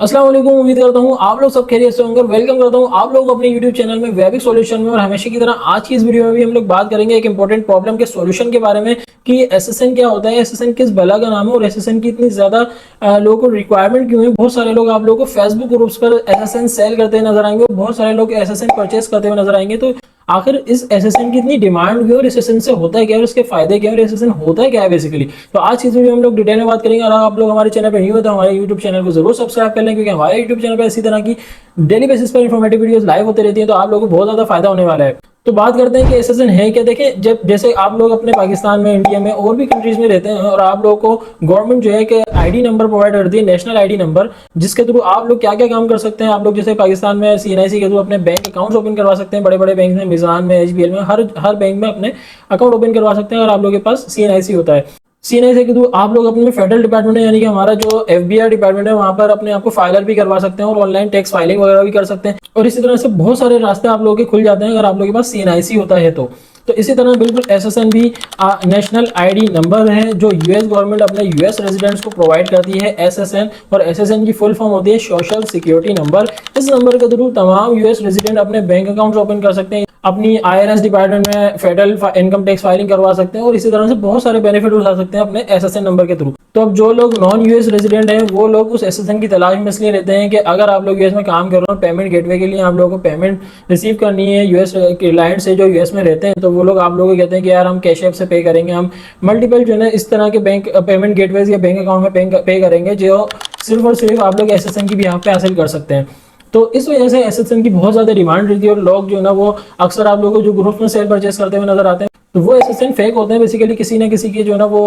अस्सलाम वालेकुम। उम्मीद करता हूँ आप लोग सब खैरियत से होंगे। वेलकम करता हूँ आप लोग अपने यूट्यूब चैनल में वैबिक सॉल्यूशन में। और हमेशा की तरह आज की इस वीडियो में भी हम लोग बात करेंगे एक इंपॉर्टेंट प्रॉब्लम के सॉल्यूशन के बारे में कि एसएसएन क्या होता है, एसएसएन किस बला का नाम है और एसएसएन की इतनी ज्यादा लोगों को रिक्वायरमेंट क्यों है। बहुत सारे लोग आप लोगों को फेसबुक ग्रुप्स पर एसएसएन सेल करते हुए नजर आएंगे और बहुत सारे लोग एसएसएन परचेस करते हुए नजर आएंगे। तो आखिर इस एसएसएन की इतनी डिमांड क्यों और इस एसएसएन से होता है क्या और इसके फायदे क्या और एसएसएन होता है क्या है बेसिकली। तो आज इस वीडियो में हम लोग डिटेल में बात करेंगे। और आप लोग हमारे चैनल पर नहीं हो तो हमारे यूट्यूब चैनल को जरूर सब्सक्राइब कर लें, क्योंकि हमारे यूट्यूब चैनल पर इसी तरह की डेली बेसिस पर इंफॉर्मेटिव वीडियोस लाइव होते रहती हैं। तो आप लोगों को बहुत ज्यादा फायदा होने वाला है। तो बात करते हैं कि एसएसएन है क्या। देखिए, जब जैसे आप लोग अपने पाकिस्तान में, इंडिया में और भी कंट्रीज में रहते हैं और आप लोगों को गवर्नमेंट जो है कि आईडी नंबर प्रोवाइड करती है, नेशनल आईडी नंबर, जिसके थ्रू आप लोग क्या क्या काम कर सकते हैं। आप लोग जैसे पाकिस्तान में सीएनआईसी के थ्रू अपने बैंक अकाउंट ओपन करवा सकते हैं, बड़े बड़े बैंक में, मिजान में, एचबीएल में, हर बैंक में अपने अकाउंट ओपन करवा सकते हैं। और आप लोगों के पास सीएनआईसी होता है। सीएनआईसी के थ्रू आप लोग अपने फेडरल डिपार्टमेंट है, यानी कि हमारा जो एफबीआई डिपार्टमेंट है, वहां पर अपने आपको फाइलर भी करवा सकते हैं और ऑनलाइन टैक्स फाइलिंग वगैरह भी कर सकते हैं। और इसी तरह से बहुत सारे रास्ते आप लोगों के खुल जाते हैं अगर आप लोगों के पास सीएनआईसी होता है तो इसी तरह बिल्कुल एसएसएन भी नेशनल आईडी नंबर है जो यूएस गवर्नमेंट अपने यूएस रेजिडेंट्स को प्रोवाइड करती है, एसएसएन। और एसएसएन की फुल फॉर्म होती है सोशल सिक्योरिटी नंबर। इस नंबर के थ्रू तमाम यूएस रेजिडेंट अपने बैंक अकाउंट ओपन कर सकते हैं, अपनी आईआरएस डिपार्टमेंट में फेडरल इनकम टैक्स फाइलिंग करवा सकते हैं और इसी तरह से बहुत सारे बेनिफिट उठा सकते हैं अपने एसएसएन नंबर के थ्रू। तो अब जो लोग नॉन यूएस रेजिडेंट हैं वो लोग उस एसएसएन की तलाश में इसलिए रहते हैं कि अगर आप लोग यूएस में काम कर रहे हो, पेमेंट गेटवे के लिए आप लोगों को पेमेंट रिसीव करनी है यूएस क्लाइंट से जो यूएस में रहते हैं, तो वो लोग आप लोगों को कहते हैं कि यार हम कैश ऐप से पे करेंगे, हम मल्टीपल जो है इस तरह के बैंक पेमेंट गेटवेज या बैंक अकाउंट में पे करेंगे जो सिर्फ और सिर्फ आप लोग एसएसएन की बिहाफ पे हासिल कर सकते हैं। तो इस वजह से एसएसएन की बहुत ज्यादा डिमांड रहती है और लोग जो है ना वो अक्सर आप लोगों को जो ग्रुप में सेल परचेस करते हुए नजर आते हैं, तो वो एसएसएन फेक होते हैं। बेसिकली किसी ना किसी की जो है ना वो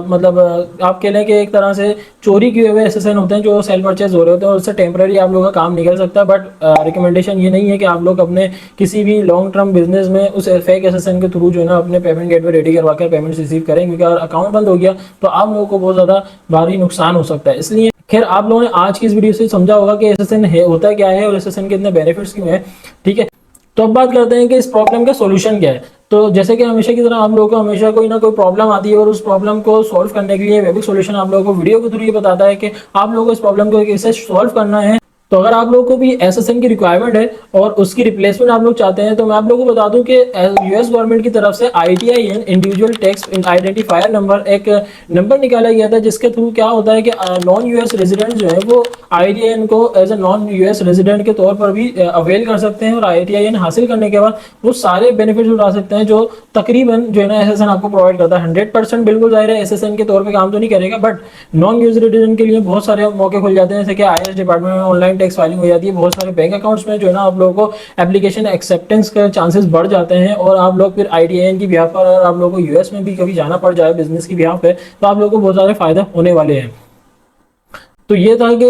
मतलब आप कह लें कि एक तरह से चोरी किए हुए एसएसएन होते हैं जो सेल परचेज हो रहे होते हैं और उससे टेम्पररी आप लोगों का काम निकल सकता है। बट रिकमेंडेशन ये नहीं है कि आप लोग अपने किसी भी लॉन्ग टर्म बिजनेस में उस फेक एसएसएन के थ्रू जो है ना अपने पेमेंट गेटवे रेडी करवा कर पेमेंट रिसीव करें, क्योंकि अगर अकाउंट बंद हो गया तो आप लोगों को बहुत ज्यादा भारी नुकसान हो सकता है। इसलिए खैर आप लोगों ने आज की इस वीडियो से समझा होगा कि एसएसएन होता क्या है और एसएसएन के इतने बेनिफिट्स क्यों हैं। ठीक है, तो अब बात करते हैं कि इस प्रॉब्लम का सॉल्यूशन क्या है। तो जैसे कि हमेशा की तरह आप लोगों को हमेशा कोई ना कोई प्रॉब्लम आती है और उस प्रॉब्लम को सॉल्व करने के लिए वैबिक सॉल्यूशन आप लोगों को वीडियो के थ्रू ये बताता है कि आप लोगों को इस प्रॉब्लम को कैसे सॉल्व करना है। तो अगर आप लोगों को भी एसएसएन की रिक्वायरमेंट है और उसकी रिप्लेसमेंट आप लोग चाहते हैं, तो मैं आप लोगों को बता दूं कि यूएस गवर्नमेंट की तरफ से आईटीआईएन इंडिविजुअल टैक्स आइडेंटिफायर नंबर एक नंबर निकाला गया था, जिसके थ्रू क्या होता है कि नॉन यूएस रेजिडेंट जो है वो आईटीआईएन को as a non US resident के तौर पर भी अवेल कर सकते हैं और आईटीआईएन हासिल करने के बाद वो सारे बेनिफिट उठा सकते हैं जो तकरीबन जो है ना एसएसएन आपको प्रोवाइड करता है। 100% बिल्कुल जाहिर है एसएसएन के तौर पर काम तो नहीं करेगा, बट नॉन यूएस रेजिडेंट के लिए बहुत सारे मौके खुल जाते हैं, जैसे कि आईआरएस डिपार्टमेंट में ऑनलाइन टैक्स फाइलिंग हो जाती है, बहुत सारे बैंक अकाउंट्स में जो है ना आप लोगों को एप्लीकेशन एक्सेप्टेंस के चांसेस बढ़ जाते हैं और आप लोग फिर आईटीआईएन की बिहाफ पर अगर आप लोगों को यूएस में भी कभी जाना पड़ जाए बिजनेस की बिहाफ पे, तो आप लोगों को बहुत सारे फायदा होने वाले हैं। तो ये था कि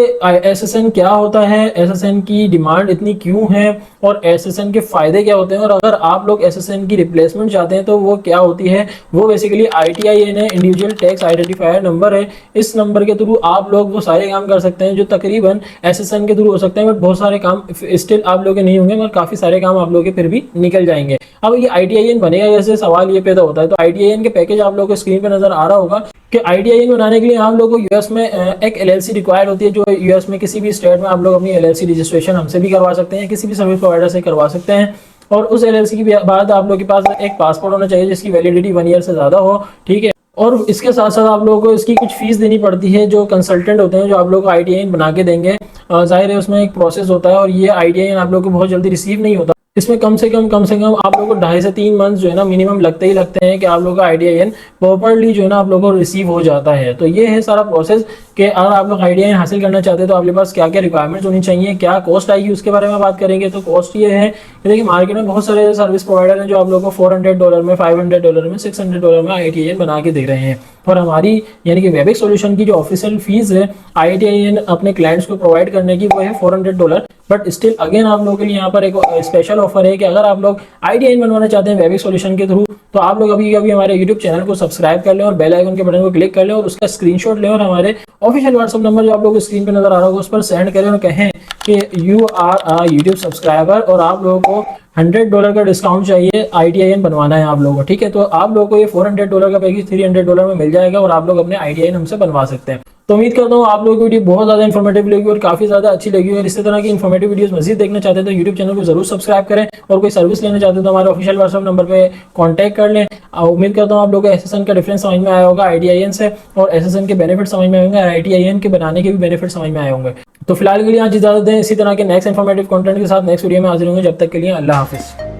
एसएसएन क्या होता है, एसएसएन की डिमांड इतनी क्यों है और एसएसएन के फायदे क्या होते हैं, और अगर आप लोग एसएसएन की रिप्लेसमेंट चाहते हैं तो वो क्या होती है। वो बेसिकली आईटीआईएन है, इंडिविजुअल टैक्स आइडेंटिफायर नंबर है। इस नंबर के थ्रू आप लोग वो सारे काम कर सकते हैं जो तकरीबन एसएसएन के थ्रू हो सकते हैं, बट बहुत सारे काम स्टिल आप लोग के नहीं होंगे, मगर काफी सारे काम आप लोग के फिर भी निकल जाएंगे। अब ये आईटीआईएन बनेगा जैसे सवाल ये पैदा होता है, तो आईटीआईएन के पैकेज आप लोगों को स्क्रीन पे नजर आ रहा होगा कि आईटीआईएन बनाने के लिए आप लोगों को यूएस में एक एलएलसी रिक्वायर्ड होती है, जो यूएस में किसी भी स्टेट में आप लोग अपनी एलएलसी रजिस्ट्रेशन हमसे भी करवा सकते हैं, किसी भी सर्विस प्रोवाइडर से करवा सकते हैं। और उस एलएलसी के बाद आप लोग के पास एक पासपोर्ट होना चाहिए जिसकी वैलिडिटी 1 ईयर से ज्यादा हो। ठीक है, और इसके साथ साथ आप लोगों को इसकी कुछ फीस देनी पड़ती है जो कंसल्टेंट होते हैं जो आप लोग को आईटीआईएन बना के देंगे। जाहिर है उसमें एक प्रोसेस होता है और ये आईटीआईएन आप लोग को बहुत जल्दी रिसीव नहीं होता। इसमें कम से कम आप लोगों को 2.5 से 3 मंथ जो है ना मिनिमम लगते हैं कि आप लोगों का आईटीआईएन प्रॉपर्ली जो है ना आप लोगों को रिसीव हो जाता है। तो ये है सारा प्रोसेस कि अगर आप लोग आईटीआईएन हासिल करना चाहते हैं तो आपके पास क्या क्या रिक्वायरमेंट्स होनी चाहिए, क्या कॉस्ट आएगी, उसके बारे में बात करेंगे। तो कॉस्ट ये है कि देखिए मार्केट में बहुत सारे सर्विस प्रोवाइडर हैं जो आप लोगों को $400 में, $500 में, $600 में आईटीआईएन बना के दे रहे हैं। और हमारी यानी कि वैबिक सॉल्यूशन की जो ऑफिशियल फीस है आईटीआईएन अपने क्लाइंट्स को प्रोवाइड करने की, वो है $400। बट स्टिल अगेन आप लोगों के लिए यहाँ पर एक स्पेशल ऑफर है कि अगर आप लोग आईटीआईएन बनवाना चाहते हैं वैबिक सॉल्यूशन के थ्रू, तो आप लोग अभी हमारे यूट्यूब चैनल को सब्सक्राइब कर लें और बेल आइकन के बटन को क्लिक कर लें और उसका स्क्रीनशॉट लें और हमारे ऑफिशियल व्हाट्सएप नंबर जो आप लोगों को स्क्रीन पे नजर आ रहा होगा उस पर सेंड करें और कहें कि you are a YouTube subscriber और आप लोगों को $100 का डिस्काउंट चाहिए, आईटीआईएन बनवाना है आप लोगों को। ठीक है, तो आप लोगों को ये $400 का पैकेज $300 में मिल जाएगा और आप लोग अपने आईटीआईएन हमसे बनवा सकते हैं। तो उम्मीद करता हूँ आप लोगों की वीडियो बहुत ज्यादा इन्फॉर्मेटिव लगी और काफी ज्यादा अच्छी लगी। और इसी तरह की इन्फॉर्मेटिव वीडियोस मजीद देखना चाहते हैं तो यूट्यूब चैनल को जरूर सब्सक्राइब करें, और कोई सर्विस लेना चाहते हैं तो हमारे ऑफिशियल व्हाट्सएप नंबर पे कांटेक्ट कर लें। उम्मीद करता हूँ आप लोगों को एसएसएन का डिफरेंस समझ में आया होगा ITIN से, और एसएसएन के बेनिफिट समझ में आएंगे, ITIN के बनाने के भी बेनिफिट समझ में आए होंगे। तो फिलहाल के लिए आज इजाजत दें, इसी तरह के नेक्स्ट इन्फॉर्मेटिव कंटेंट के साथ नेक्स्ट वीडियो में हाजिर होंगे। जब तक के लिए अल्लाह हाफिज।